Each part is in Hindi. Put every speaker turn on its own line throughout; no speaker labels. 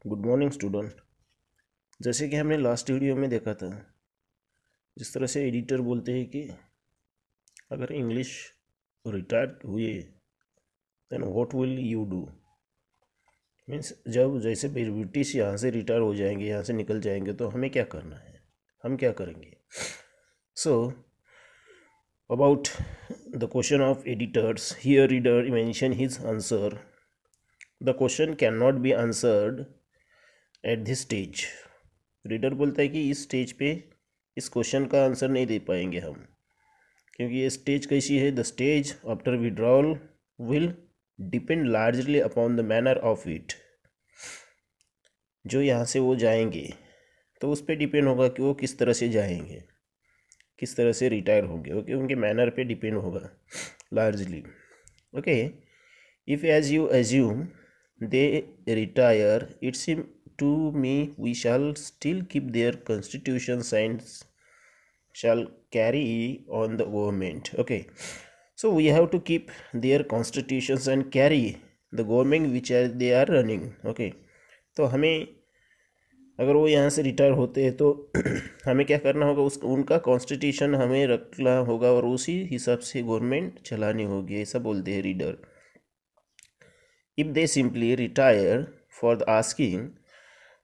Good morning student. जैसे कि हमने लास्ट वीडियो में देखा था, जिस तरह से एडिटर बोलते हैं कि अगर इंग्लिश रिटायर्ड हुए then what will you do. Means जब जैसे ब्रिटिश यहाँ से रिटायर हो जाएंगे, यहाँ से निकल जाएंगे, तो हमें क्या करना है, हम क्या करेंगे। So about the question of editors, here reader mention his answer. The question can not be answered at this stage. Reader बोलता है कि इस स्टेज पे इस क्वेश्चन का आंसर नहीं दे पाएंगे हम, क्योंकि ये स्टेज कैसी है। The stage after withdrawal will depend largely upon the manner of it. जो यहाँ से वो जाएंगे तो उस पर डिपेंड होगा कि वो किस तरह से जाएंगे, किस तरह से रिटायर होंगे। ओके, उनके मैनर पे डिपेंड होगा largely. Okay, if as you assume they retire, it seem to me we shall still keep their constitutions and shall carry on the government. Okay, so we have to keep their constitutions and carry the government which are they are running. Okay, तो हमें अगर वो यहाँ से रिटायर होते हैं तो हमें क्या करना होगा, उस उनका कॉन्स्टिट्यूशन हमें रखना होगा और उसी हिसाब से गवर्नमेंट चलानी होगी, ऐसा बोलते हैं reader. If they simply retire for the asking,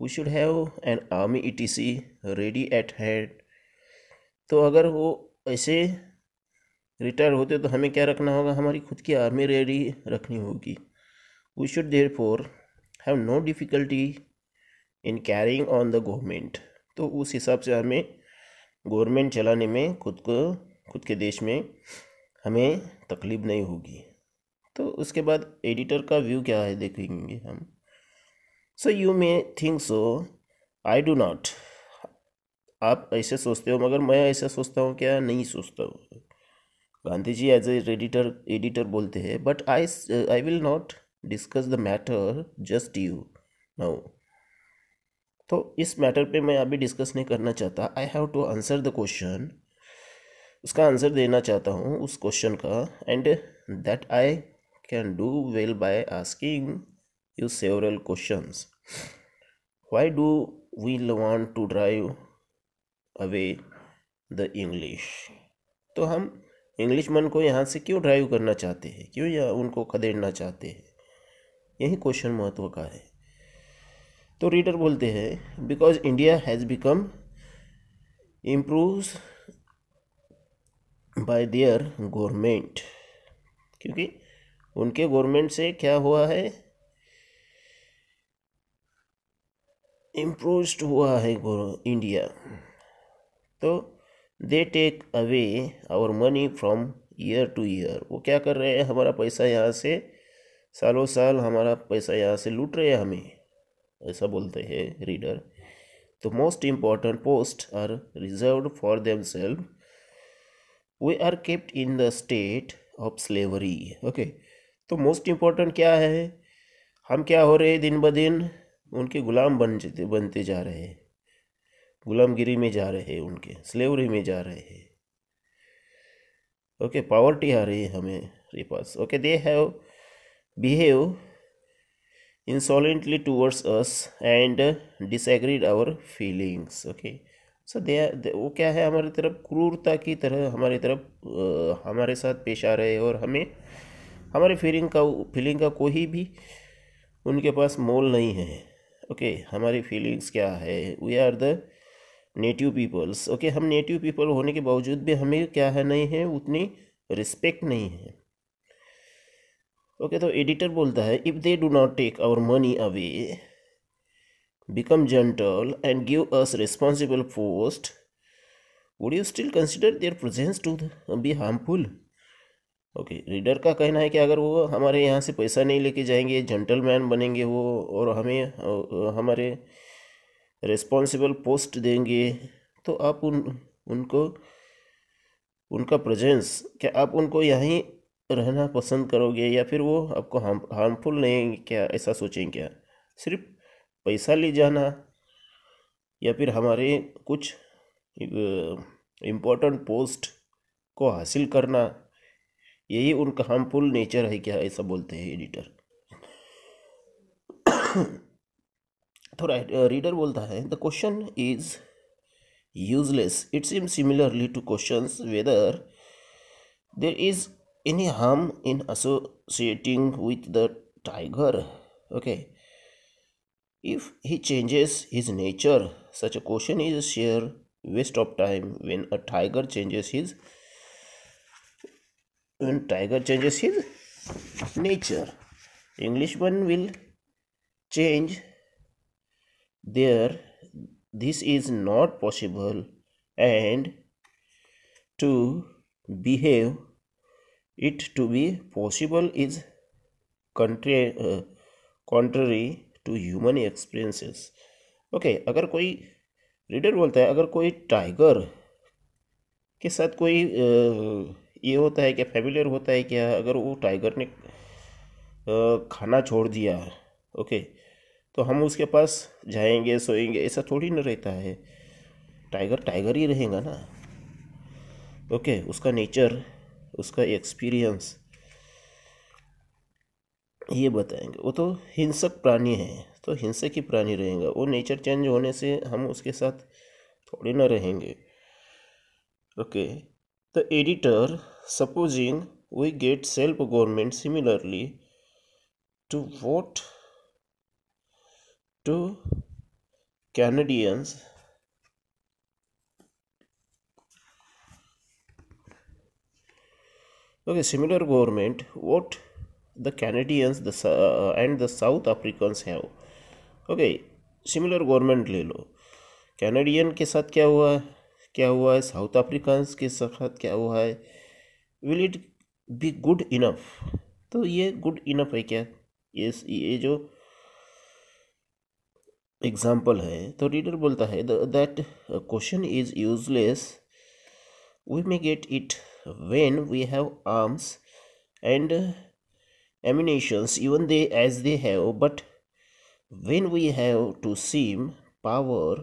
we should have an army etc ready at hand। तो अगर वो ऐसे रिटायर होते तो हमें क्या रखना होगा, हमारी खुद की आर्मी रेडी रखनी होगी। we should therefore have no difficulty in carrying on the government। तो उस हिसाब से हमें गवर्नमेंट चलाने में खुद के देश में हमें तकलीफ नहीं होगी। तो उसके बाद एडिटर का व्यू क्या है देखेंगे हम। So you may think so, I do not. आप ऐसे सोचते हो मगर मैं ऐसा सोचता हूँ क्या, नहीं सोचता हूँ। Gandhi ji as a editor बोलते हैं, but I will not discuss the matter just you now. तो इस मैटर पे मैं अभी डिस्कस नहीं करना चाहता। I have to answer the question, उसका आंसर देना चाहता हूँ उस क्वेश्चन का। And that I can do well by asking you several questions. Why do we want to drive away the English? तो हम इंग्लिश मन को यहाँ से क्यों ड्राइव करना चाहते हैं, क्यों या उनको खदेड़ना चाहते हैं, यही क्वेश्चन महत्व का है। तो रीडर बोलते हैं because India has become improve bye there government, क्योंकि उनके गवर्नमेंट से क्या हुआ है, इम्प्रूव्ड हुआ है इंडिया। तो they take away our money from year to year. वो क्या कर रहे हैं, हमारा पैसा यहाँ से सालों साल हमारा पैसा यहाँ से लूट रहे हैं हमें, ऐसा बोलते हैं रीडर। तो most important post are reserved for themselves, we are kept in the state of slavery. Okay, तो मोस्ट इम्पॉर्टेंट क्या है, हम क्या हो रहे हैं, दिन ब दिन उनके गुलाम बनते जा रहे हैं, गुलामगिरी में जा रहे हैं, उनके स्लेवरी में जा रहे हैं। ओके, पावर्टी आ रही है हमारे पास। Okay, they have behave insolently towards us and disagreed our feelings. Okay, so वो क्या है, हमारी तरफ क्रूरता की तरह हमारी तरफ हमारे साथ पेश आ रहे हैं, और हमें हमारे फीलिंग का कोई भी उनके पास मोल नहीं है। ओके, हमारी फीलिंग्स क्या है, we are the native peoples. Okay, हम नेटिव पीपल होने के बावजूद भी हमें क्या है, नहीं है उतनी रिस्पेक्ट नहीं है। ओके, तो एडिटर बोलता है if they do not take our money away, become gentle and give us responsible post, would you still consider their presence to be harmful. Okay, reader का कहना है कि अगर वो हमारे यहाँ से पैसा नहीं लेके जाएंगे, जेंटलमैन बनेंगे वो, और हमें हमारे रिस्पॉन्सिबल पोस्ट देंगे, तो आप उनको उनका प्रेजेंस, क्या आप उनको यहीं रहना पसंद करोगे, या फिर वो आपको हार्मफुल नहीं, क्या ऐसा सोचेंगे क्या, सिर्फ पैसा ले जाना या फिर हमारे कुछ इम्पोर्टेंट पोस्ट को हासिल करना, यही उनका हार्मफुल नेचर है क्या, ऐसा बोलते हैं एडिटर। तो रीडर बोलता है the question is useless. It seems similarly to questions whether there is any harm in associating with the tiger. Okay, if he changes his nature, such a question is a sheer waste of time. When tiger changes his nature, English one will change. There, this is not possible, and to behave it to be possible is contrary to human experiences. Okay, अगर कोई रीडर बोलता है अगर कोई टाइगर के साथ कोई ये होता है क्या, फैमिलियर होता है क्या, अगर वो टाइगर ने खाना छोड़ दिया, ओके, तो हम उसके पास जाएंगे, सोएंगे, ऐसा थोड़ी ना रहता है. टाइगर टाइगर ही रहेगा ना. ओके, उसका नेचर, उसका एक्सपीरियंस ये बताएंगे. वो तो हिंसक प्राणी है, तो हिंसक ही प्राणी रहेगा. वो नेचर चेंज होने से हम उसके साथ थोड़ी ना रहेंगे. Okay, the editor supposing we get self government similarly to vote to Canadians. Okay, similar government what the Canadians and the South Africans have. Okay, similar government ले लो. कैनेडियन के साथ क्या हुआ है, साउथ अफ्रीकान्स के साथ क्या हुआ है. Will it be good enough? तो ये गुड इनफ है क्या? ये जो एग्जाम्पल है, तो रीडर बोलता है that question is useless. We may get it when we have arms and ammunitions, even as they have, but when we have to seem power,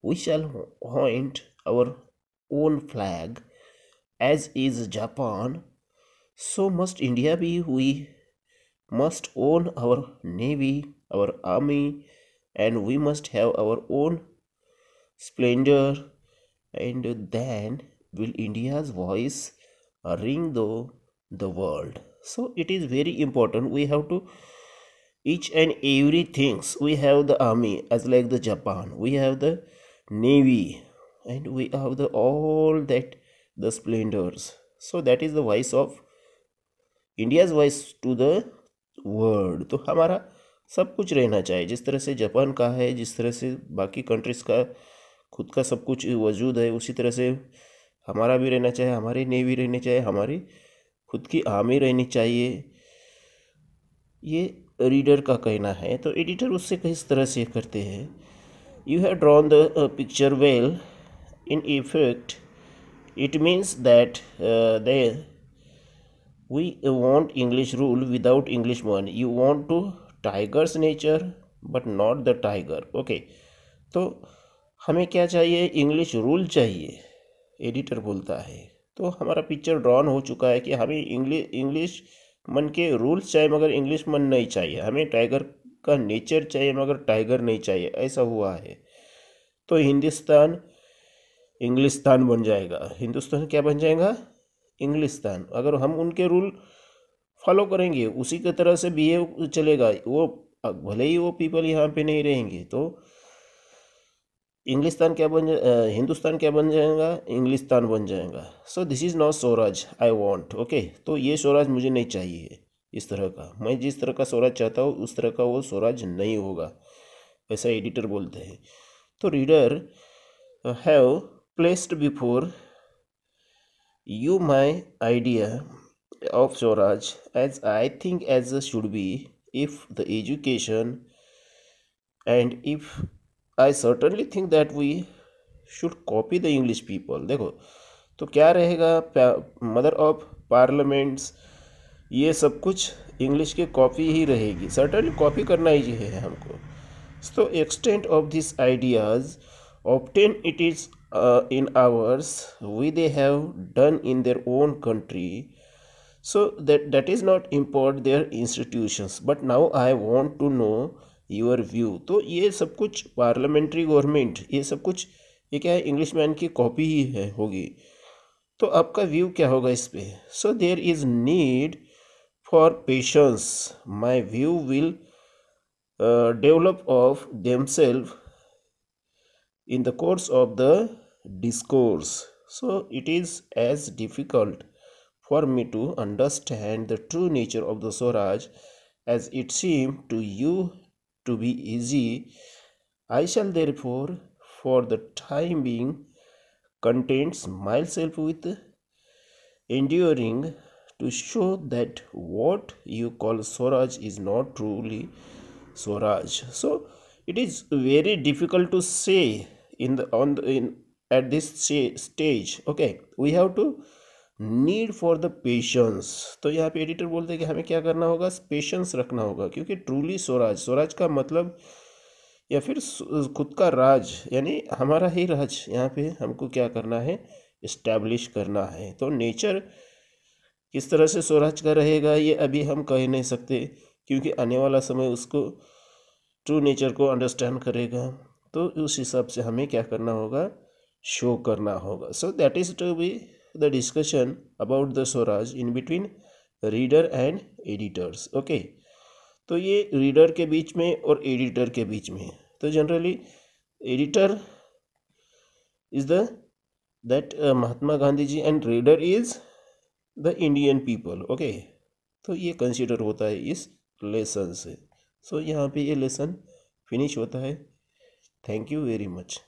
we shall hoist our own flag, as is Japan. So must India be. We must own our navy, our army, and we must have our own splendor, and then will India's voice ring though the world. So it is very important. We have to each and every things. We have the army as like the Japan. We have the navy, and we have the all that the splendors. So that is the voice of India's voice to the world. तो हमारा सब कुछ रहना चाहिए. जिस तरह से जापान का है, जिस तरह से बाकी कंट्रीज का खुद का सब कुछ वजूद है, उसी तरह से हमारा भी रहना चाहिए. हमारी नेवी रहनी चाहिए, हमारी खुद की आर्मी रहनी चाहिए. ये रीडर का कहना है. तो एडिटर उससे किस तरह से करते हैं. You have drawn the picture well. In effect it means that they we want English rule without English one. You want to tigers nature but not the tiger. Okay, तो हमें क्या चाहिए, इंग्लिश रूल चाहिए, एडिटर बोलता है. तो हमारा पिक्चर ड्रॉन हो चुका है कि हमें इंग्लिश मन के रूल्स चाहिए मगर इंग्लिश मन नहीं चाहिए. हमें टाइगर का नेचर चाहिए मगर टाइगर नहीं चाहिए. ऐसा हुआ है. तो हिंदुस्तान इंग्लिस्तान बन जाएगा. हिंदुस्तान क्या बन जाएगा, इंग्लिस्तान. अगर हम उनके रूल फॉलो करेंगे, उसी की तरह से बिहेव चलेगा, वो भले ही वो पीपल यहाँ पे नहीं रहेंगे, तो इंग्लिस्तान क्या हिंदुस्तान क्या बन जाएगा, इंग्लिस्तान बन जाएगा. So this is not Swaraj I want. Okay, तो ये स्वराज मुझे नहीं चाहिए. इस तरह का मैं जिस तरह का स्वराज चाहता हूँ उस तरह का वो स्वराज नहीं होगा, ऐसा एडिटर बोलते हैं. तो reader have placed before you my idea of Swaraj as I think as should be if the education and if I certainly think that we should copy the English people. देखो, तो क्या रहेगा, मदर ऑफ पार्लियामेंट्स, ये सब कुछ इंग्लिश के कॉपी ही रहेगी. सर्टनली कॉपी करना ही है हमको. तो extent of this ideas obtain it is in ours we they have done in their own country. So that is not import their institutions. But now I want to know your view. तो ये सब कुछ पार्लियामेंट्री गवर्नमेंट, ये सब कुछ ये क्या है, इंग्लिश मैन की कॉपी ही है होगी। तो आपका व्यू क्या होगा इस पे? So there is need for patience, my view will develop of themselves in the course of the discourse. So it is as difficult for me to understand the true nature of the Swaraj as it seemed to you to be easy. I shall therefore for the time being content myself with enduring to show that what you call Swaraj is not truly Swaraj. So it is very difficult to say in the on the, in at this stage. Okay, we have to need for the patience. तो यहाँ पे एडिटर बोलते हैं कि हमें क्या करना होगा, पेशेंस रखना होगा, क्योंकि ट्रूली स्वराज, स्वराज का मतलब या फिर खुद का राज, यानी हमारा ही राज यहाँ पे हमको क्या करना है, इस्टेब्लिश करना है। तो नेचर किस तरह से स्वराज का रहेगा ये अभी हम कह नहीं सकते, क्योंकि आने वाला समय उसको ट्रू नेचर को अंडरस्टैंड करेगा। तो उस हिसाब से हमें क्या करना होगा, शो करना होगा। So that is to be the discussion about the Swaraj in between reader and editors. Okay, तो ये रीडर के बीच में और एडिटर के बीच में। तो generally editor is the that Mahatma Gandhi ji and reader is the Indian people. Okay, तो ये कंसिडर होता है इस लेसन से। सो यहाँ पे ये लेसन फिनिश होता है। Thank you very much.